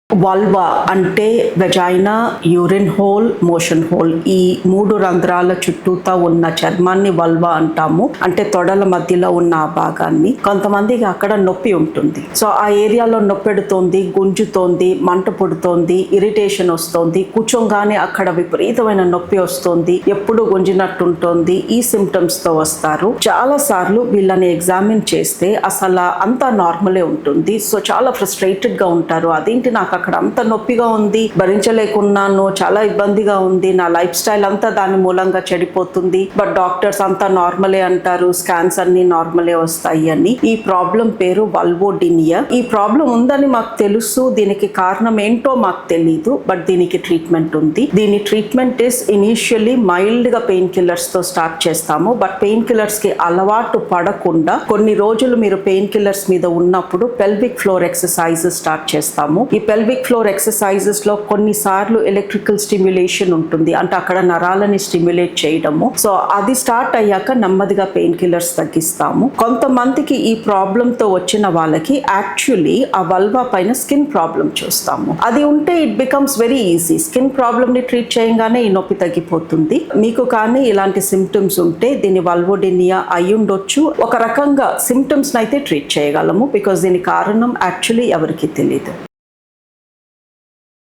Vulva అంటే vagina, urine whole, motion whole. ఈ 3 రంధ్రాల చుట్టూతా ఉన్న చర్మాన్ని వల్వా అంటాము. అంటే తొడల మధ్యలో ఉన్న ఆ భాగాన్ని. కొంతమందికి అక్కడ నొప్పి ఉంటుంది. సో ఆ ఏరియాలో నొప్పెడుతోంది, గుంజుతోంది, మంట పుడుతోంది, ఇరిటేషన్ వస్తోంది, కూర్చోగానే అక్కడ విపరీతమైన నొప్పి వస్తోంది, ఎప్పుడు గుంజినట్టుంటోంది. ఈ సిమ్టమ్స్ తో వస్తారు. చాలా సార్లు వీళ్ళని ఎగ్జామిన్ చేస్తే అసలు అంతా నార్మలే ఉంటుంది. సో చాలా ఫ్రస్ట్రేటెడ్ గా ఉంటారు. అదేంటి నాకు అక్కడ అంత నొప్పిగా ఉంది, భరించలేకున్నాను, చాలా ఇబ్బందిగా ఉంది, నా లైఫ్ స్టైల్ అంతా దాని మూలంగా చెడిపోతుంది, బట్ డాక్టర్స్ అంతా నార్మలే అంటారు, స్కాన్స్ అన్ని నార్మలే వస్తాయి అని. ఈ ప్రాబ్లం పేరు వల్వోడినియా. ఈ ప్రాబ్లం ఉందని మాకు తెలుసు, దీనికి కారణం ఏంటో మాకు తెలీదు, బట్ దీనికి ట్రీట్మెంట్ ఉంది. దీని ట్రీట్మెంట్ ఇస్ ఇనిషియల్లీ మైల్డ్ గా పెయిన్ కిల్లర్స్ తో స్టార్ట్ చేస్తాము. బట్ పెయిన్ కిల్లర్స్ కి అలవాటు పడకుండా కొన్ని రోజులు మీరు పెయిన్ కిల్లర్స్ మీద ఉన్నప్పుడు పెల్విక్ ఫ్లోర్ ఎక్సర్సైజెస్ స్టార్ట్ చేస్తాము. ఈ పెల్విక్ ఫ్లోర్ ఎక్సర్సైజెస్ లో కొన్నిసార్లు ఎలక్ట్రికల్ స్టిమ్యులేషన్ ఉంటుంది, అంటే అక్కడ నరాలని స్టిమ్యులేట్ చేయడము. సో అది స్టార్ట్ అయ్యాక నెమ్మదిగా పెయిన్ కిల్లర్స్ తగ్గిస్తాము. కొంతమందికి ఈ ప్రాబ్లం తో వచ్చిన వాళ్ళకి యాక్చువల్లీ ఆ వల్వా పైన స్కిన్ ప్రాబ్లం చూస్తాము. అది ఉంటే it becomes very easy. Skin problem ని ట్రీట్ చేయగానే ఈ నొప్పి తగ్గిపోతుంది. మీకు కానీ ఇలాంటి సిమ్టమ్స్ ఉంటే దీని వల్వోడినియా అయి ఉండొచ్చు. ఒక రకంగా సిమ్టమ్స్ అయితే ట్రీట్ చేయగలము, బికాస్ దీని కారణం యాక్చువల్లీ ఎవరికి తెలియదు.